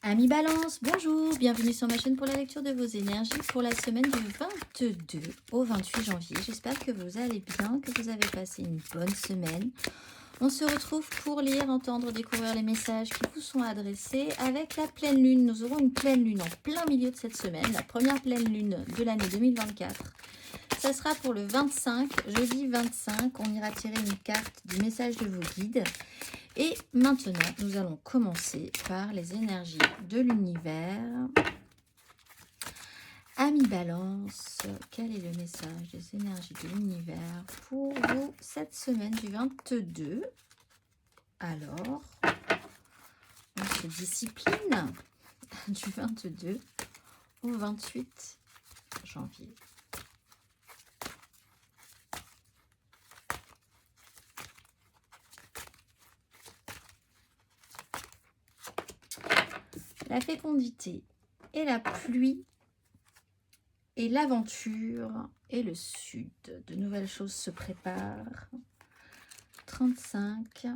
Amis Balance, bonjour, bienvenue sur ma chaîne pour la lecture de vos énergies pour la semaine du 22 au 28 janvier. J'espère que vous allez bien, que vous avez passé une bonne semaine. On se retrouve pour lire, entendre, découvrir les messages qui vous sont adressés avec la pleine lune. Nous aurons une pleine lune en plein milieu de cette semaine, la première pleine lune de l'année 2024. Ça sera pour le 25, jeudi 25. On ira tirer une carte du message de vos guides. Et maintenant, nous allons commencer par les énergies de l'univers. Amis Balance, quel est le message des énergies de l'univers pour vous cette semaine du 22? Alors, on se discipline du 22 au 28 janvier. La fécondité et la pluie et l'aventure et le sud. De nouvelles choses se préparent. 35.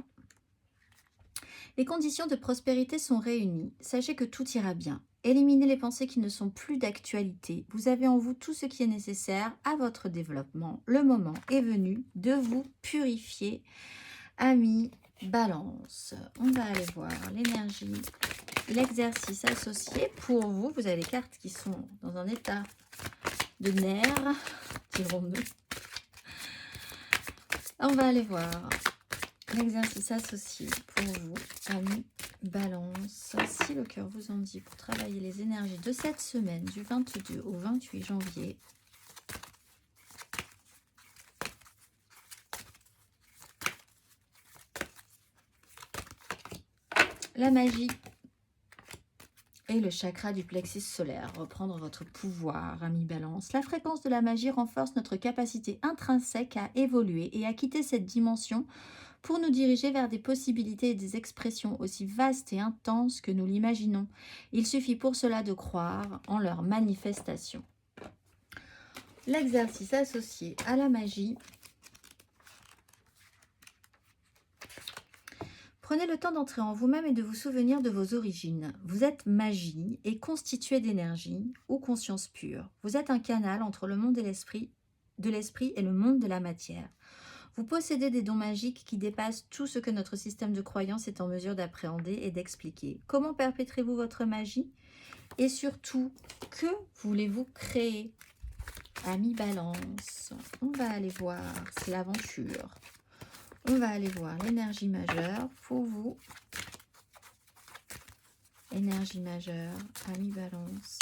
Les conditions de prospérité sont réunies. Sachez que tout ira bien. Éliminez les pensées qui ne sont plus d'actualité. Vous avez en vous tout ce qui est nécessaire à votre développement. Le moment est venu de vous purifier. Amis Balance, on va aller voir l'énergie, l'exercice associé pour vous. Vous avez les cartes qui sont dans un état de nerfs, dirons-nous. On va aller voir l'exercice associé pour vous, amis Balance. Si le cœur vous en dit, pour travailler les énergies de cette semaine du 22 au 28 janvier. La magie et le chakra du plexus solaire. Reprendre votre pouvoir, amis Balance. La fréquence de la magie renforce notre capacité intrinsèque à évoluer et à quitter cette dimension pour nous diriger vers des possibilités et des expressions aussi vastes et intenses que nous l'imaginons. Il suffit pour cela de croire en leur manifestation. L'exercice associé à la magie. Prenez le temps d'entrer en vous-même et de vous souvenir de vos origines. Vous êtes magie et constitué d'énergie ou conscience pure. Vous êtes un canal entre le monde de l'esprit et le monde de la matière. Vous possédez des dons magiques qui dépassent tout ce que notre système de croyance est en mesure d'appréhender et d'expliquer. Comment perpétrez-vous votre magie? Et surtout, que voulez-vous créer? Amis Balance, on va aller voir, c'est l'aventure. On va aller voir l'énergie majeure pour vous. Énergie majeure, amis Balance.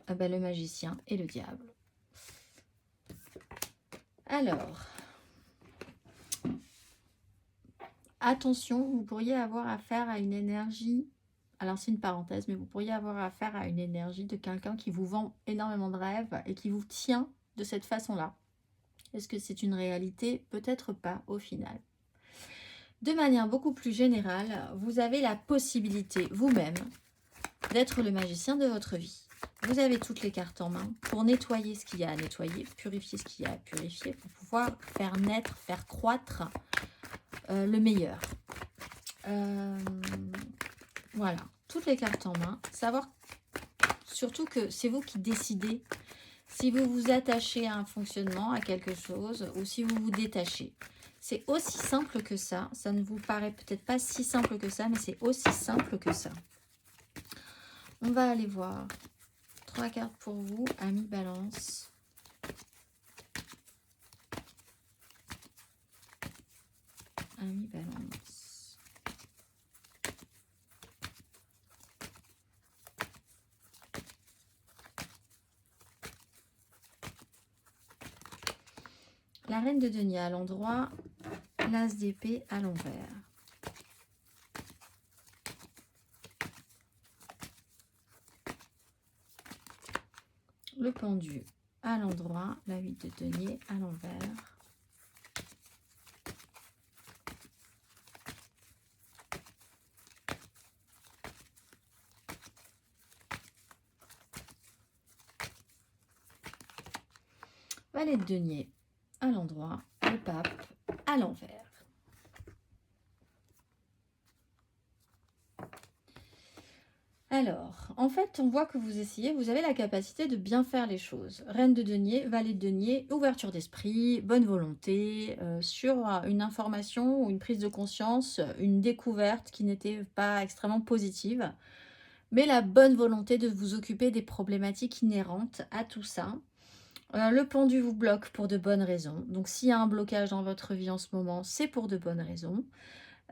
Ah ben, le magicien et le diable. Alors, attention, vous pourriez avoir affaire à une énergie, alors c'est une parenthèse, mais vous pourriez avoir affaire à une énergie de quelqu'un qui vous vend énormément de rêves et qui vous tient de cette façon-là. Est-ce que c'est une réalité? Peut-être pas au final. De manière beaucoup plus générale, vous avez la possibilité vous-même d'être le magicien de votre vie. Vous avez toutes les cartes en main pour nettoyer ce qu'il y a à nettoyer, purifier ce qu'il y a à purifier, pour pouvoir faire naître, faire croître le meilleur. Voilà, toutes les cartes en main. Savoir surtout que c'est vous qui décidez si vous vous attachez à un fonctionnement, à quelque chose, ou si vous vous détachez. C'est aussi simple que ça. Ça ne vous paraît peut-être pas si simple que ça, mais c'est aussi simple que ça. On va aller voir 3 cartes pour vous, amis Balance. Amis Balance. La reine de denier à l'endroit, l'as d'épée à l'envers. Le pendu à l'endroit, la 8 de denier à l'envers. Valet de denier à l'endroit, le pape à l'envers. Alors, en fait, on voit que vous essayez, vous avez la capacité de bien faire les choses. Reine de denier, valet de denier, ouverture d'esprit, bonne volonté, sur une information ou une prise de conscience, une découverte qui n'était pas extrêmement positive, mais la bonne volonté de vous occuper des problématiques inhérentes à tout ça. Le pendu vous bloque pour de bonnes raisons. Donc, s'il y a un blocage dans votre vie en ce moment, c'est pour de bonnes raisons.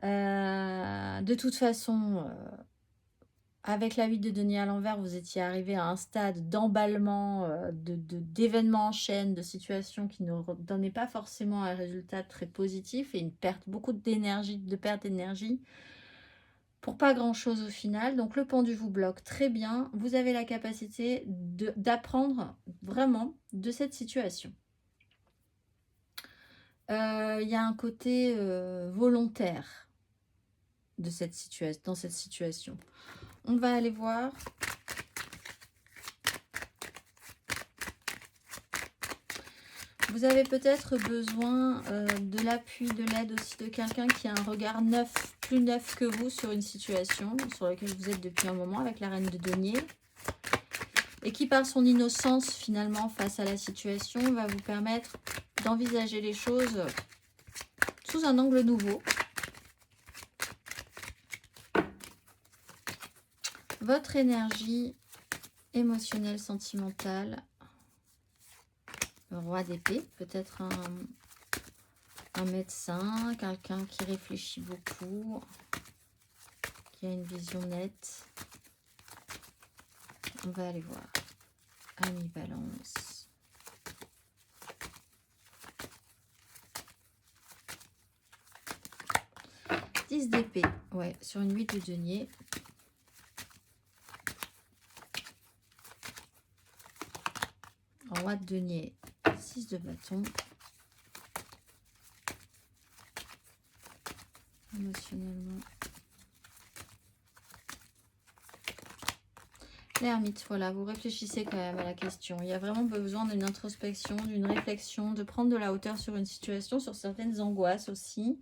De toute façon... avec la 8 de denier à l'envers, vous étiez arrivé à un stade d'emballement, d'événements en chaîne, de situations qui ne donnaient pas forcément un résultat très positif et une perte, beaucoup d'énergie, de perte d'énergie pour pas grand chose au final. Donc le pendu vous bloque très bien. Vous avez la capacité d'apprendre vraiment de cette situation. Il y a un côté volontaire de dans cette situation. On va aller voir. Vous avez peut-être besoin de l'appui, de l'aide aussi de quelqu'un qui a un regard neuf, plus neuf que vous sur une situation sur laquelle vous êtes depuis un moment avec la reine de denier. Et qui par son innocence finalement face à la situation va vous permettre d'envisager les choses sous un angle nouveau. Votre énergie émotionnelle, sentimentale, le roi d'épée, peut-être un médecin, quelqu'un qui réfléchit beaucoup, qui a une vision nette. On va aller voir. Ami Balance. « 10 d'épée, ouais, sur une 8 de denier. Roi de denier, 6 de bâton. Émotionnellement. L'ermite, voilà, vous réfléchissez quand même à la question. Il y a vraiment besoin d'une introspection, d'une réflexion, de prendre de la hauteur sur une situation, sur certaines angoisses aussi.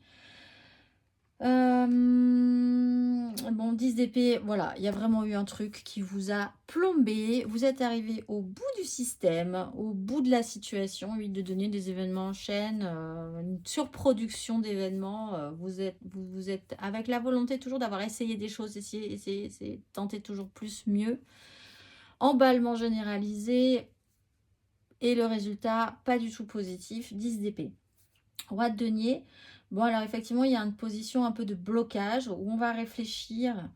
Bon, 10 d'épée, voilà, il y a vraiment eu un truc qui vous a plombé. Vous êtes arrivé au bout du système, au bout de la situation. 8 de denier, des événements en chaîne, une surproduction d'événements. Vous êtes avec la volonté toujours d'avoir essayé des choses, essayer, tenter toujours plus, mieux. Emballement généralisé et le résultat pas du tout positif. 10 d'épée. Roi de denier. Bon, alors effectivement, il y a une position un peu de blocage où on va réfléchir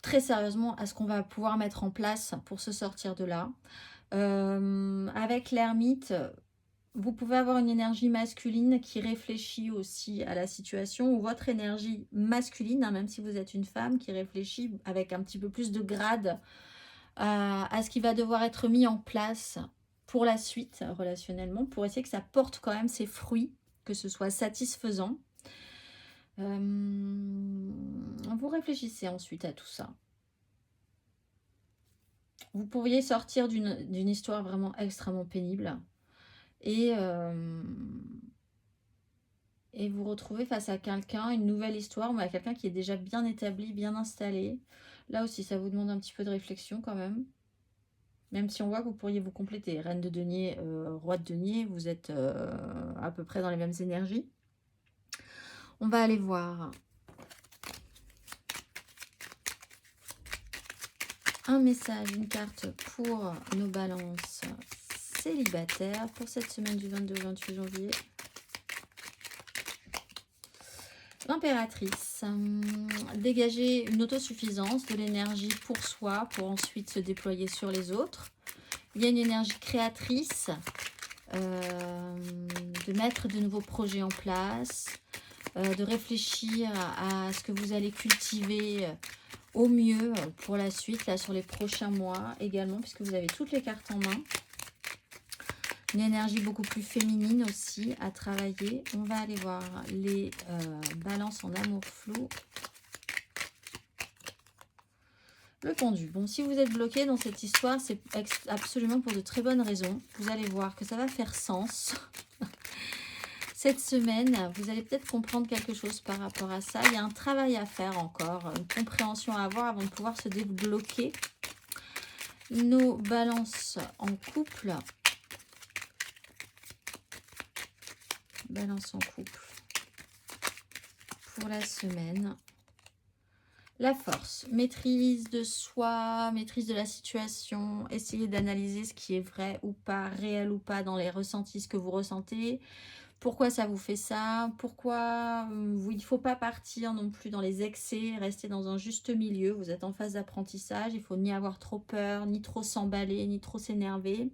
très sérieusement à ce qu'on va pouvoir mettre en place pour se sortir de là. Avec l'ermite, vous pouvez avoir une énergie masculine qui réfléchit aussi à la situation, ou votre énergie masculine, hein, même si vous êtes une femme, qui réfléchit avec un petit peu plus de grade à ce qui va devoir être mis en place pour la suite relationnellement, pour essayer que ça porte quand même ses fruits, que ce soit satisfaisant. Vous réfléchissez ensuite à tout ça. Vous pourriez sortir d'une histoire vraiment extrêmement pénible et vous retrouver face à quelqu'un, une nouvelle histoire, mais à quelqu'un qui est déjà bien établi, bien installé. Là aussi, ça vous demande un petit peu de réflexion quand même. Même si on voit que vous pourriez vous compléter. Reine de denier, roi de denier, vous êtes à peu près dans les mêmes énergies. On va aller voir un message, une carte pour nos balances célibataires pour cette semaine du 22 au 28 janvier. L'impératrice, dégager une autosuffisance, de l'énergie pour soi, pour ensuite se déployer sur les autres. Il y a une énergie créatrice, de mettre de nouveaux projets en place, de réfléchir à ce que vous allez cultiver au mieux pour la suite, là sur les prochains mois également, puisque vous avez toutes les cartes en main. Une énergie beaucoup plus féminine aussi à travailler. On va aller voir les balances en amour flou. Le pendu. Bon, si vous êtes bloqué dans cette histoire, c'est absolument pour de très bonnes raisons. Vous allez voir que ça va faire sens. Cette semaine, vous allez peut-être comprendre quelque chose par rapport à ça. Il y a un travail à faire encore, une compréhension à avoir avant de pouvoir se débloquer. Nos balances en couple. Balance en couple. Pour la semaine. La force, maîtrise de soi, maîtrise de la situation, essayez d'analyser ce qui est vrai ou pas, réel ou pas dans les ressentis, ce que vous ressentez, pourquoi ça vous fait ça, pourquoi il ne faut pas partir non plus dans les excès, rester dans un juste milieu, vous êtes en phase d'apprentissage, il ne faut ni avoir trop peur, ni trop s'emballer, ni trop s'énerver.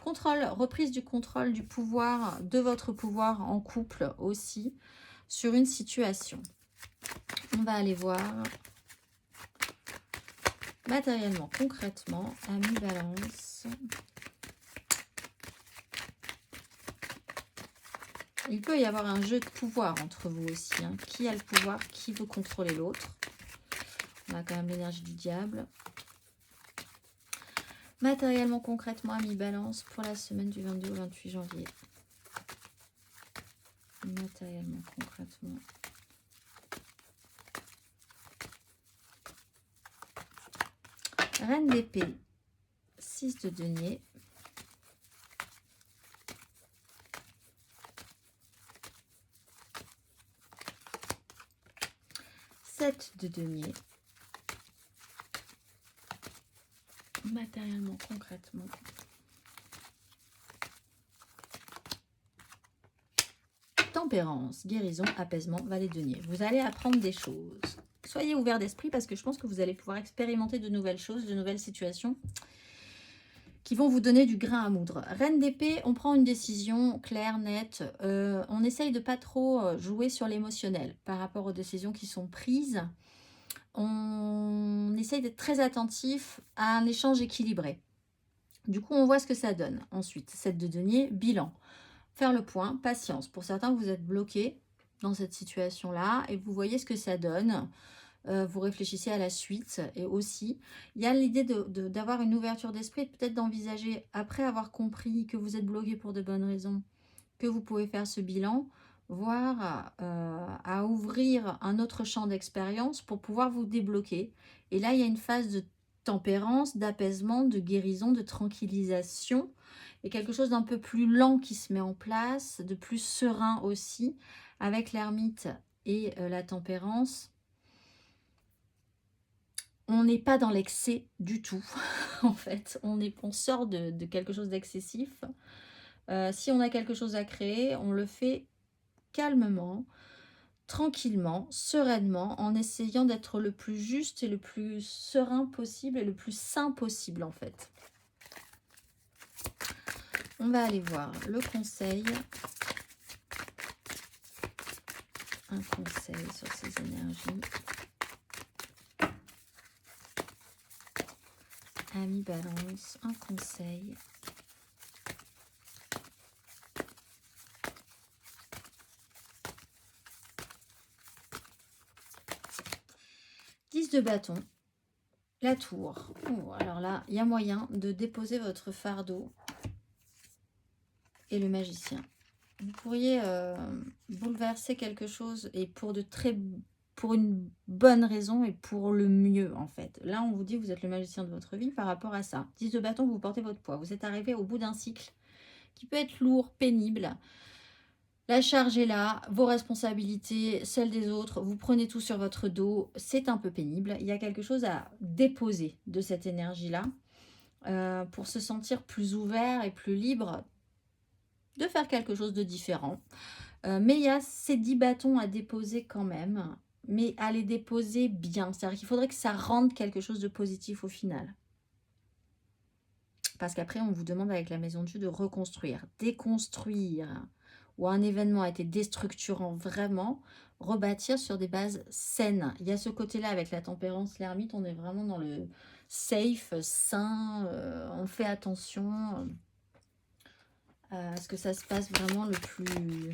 Contrôle, reprise du contrôle du pouvoir, de votre pouvoir en couple aussi, sur une situation. On va aller voir matériellement, concrètement, ami balance. Il peut y avoir un jeu de pouvoir entre vous aussi. Hein. Qui a le pouvoir? Qui veut contrôler l'autre? On a quand même l'énergie du diable. Matériellement, concrètement, ami balance pour la semaine du 22 au 28 janvier. Matériellement, concrètement. Reine d'épée, 6 de denier. Sept de denier. Matériellement, concrètement. Tempérance, guérison, apaisement, valet de denier. Vous allez apprendre des choses. Soyez ouverts d'esprit parce que je pense que vous allez pouvoir expérimenter de nouvelles choses, de nouvelles situations qui vont vous donner du grain à moudre. Reine d'épée, on prend une décision claire, nette. On essaye de pas trop jouer sur l'émotionnel par rapport aux décisions qui sont prises. On essaye d'être très attentif à un échange équilibré. Du coup, on voit ce que ça donne. Ensuite, 7 de denier, bilan. Faire le point, patience. Pour certains, vous êtes bloqués dans cette situation-là et vous voyez ce que ça donne. Vous réfléchissez à la suite et aussi, il y a l'idée d'avoir une ouverture d'esprit, peut-être d'envisager, après avoir compris que vous êtes bloqué pour de bonnes raisons, que vous pouvez faire ce bilan, voire à ouvrir un autre champ d'expérience pour pouvoir vous débloquer. Et là, il y a une phase de tempérance, d'apaisement, de guérison, de tranquillisation, et quelque chose d'un peu plus lent qui se met en place, de plus serein aussi, avec l'ermite et la tempérance. On n'est pas dans l'excès du tout, en fait. On sort de quelque chose d'excessif. Si on a quelque chose à créer, on le fait calmement, tranquillement, sereinement, en essayant d'être le plus juste et le plus serein possible et le plus sain possible, en fait. On va aller voir le conseil. Un conseil sur ces énergies. Ami balance, un conseil. De bâton, la tour. Oh, alors là, il y a moyen de déposer votre fardeau et le magicien. Vous pourriez bouleverser quelque chose et pour une bonne raison et pour le mieux en fait. Là, on vous dit que vous êtes le magicien de votre vie par rapport à ça. 10 de bâton, vous portez votre poids. Vous êtes arrivé au bout d'un cycle qui peut être lourd, pénible. La charge est là, vos responsabilités, celles des autres, vous prenez tout sur votre dos, c'est un peu pénible. Il y a quelque chose à déposer de cette énergie-là pour se sentir plus ouvert et plus libre de faire quelque chose de différent. Mais il y a ces 10 bâtons à déposer quand même, mais à les déposer bien. C'est-à-dire qu'il faudrait que ça rende quelque chose de positif au final. Parce qu'après, on vous demande avec la maison de Dieu de reconstruire, déconstruire, ou un événement a été déstructurant vraiment, rebâtir sur des bases saines. Il y a ce côté-là avec la tempérance, l'ermite, on est vraiment dans le safe, sain, on fait attention à ce que ça se passe vraiment le plus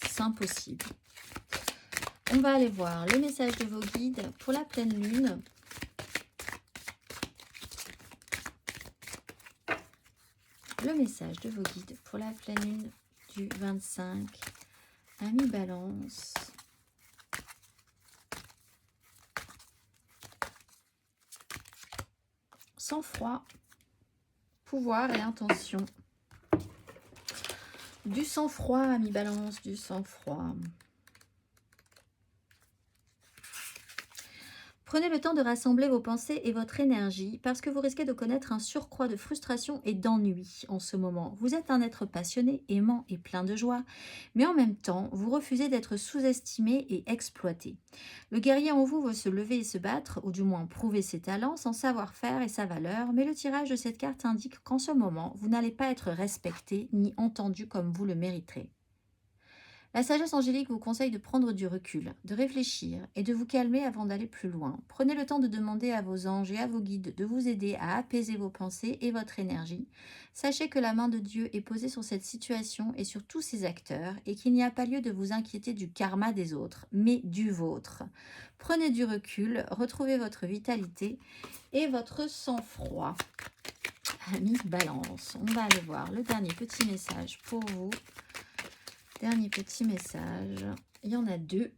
sain possible. On va aller voir les messages de vos guides pour la pleine lune. Le message de vos guides pour la pleine lune du 25. Ami Balance. Sang-froid, pouvoir et intention. Du sang-froid, ami Balance, du sang-froid. Prenez le temps de rassembler vos pensées et votre énergie parce que vous risquez de connaître un surcroît de frustration et d'ennui en ce moment. Vous êtes un être passionné, aimant et plein de joie, mais en même temps, vous refusez d'être sous-estimé et exploité. Le guerrier en vous veut se lever et se battre, ou du moins prouver ses talents, son savoir-faire et sa valeur, mais le tirage de cette carte indique qu'en ce moment, vous n'allez pas être respecté ni entendu comme vous le mériterez. La sagesse angélique vous conseille de prendre du recul, de réfléchir et de vous calmer avant d'aller plus loin. Prenez le temps de demander à vos anges et à vos guides de vous aider à apaiser vos pensées et votre énergie. Sachez que la main de Dieu est posée sur cette situation et sur tous ses acteurs et qu'il n'y a pas lieu de vous inquiéter du karma des autres, mais du vôtre. Prenez du recul, retrouvez votre vitalité et votre sang-froid. Ami Balance, on va aller voir le dernier petit message pour vous. Dernier petit message, il y en a deux.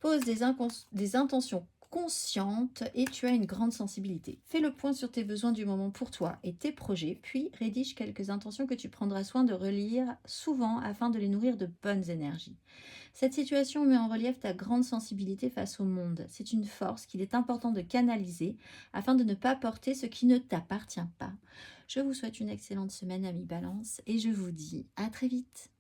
Pose des intentions conscientes et tu as une grande sensibilité. Fais le point sur tes besoins du moment pour toi et tes projets, puis rédige quelques intentions que tu prendras soin de relire souvent afin de les nourrir de bonnes énergies. Cette situation met en relief ta grande sensibilité face au monde. C'est une force qu'il est important de canaliser afin de ne pas porter ce qui ne t'appartient pas. Je vous souhaite une excellente semaine, amis Balance, et je vous dis à très vite.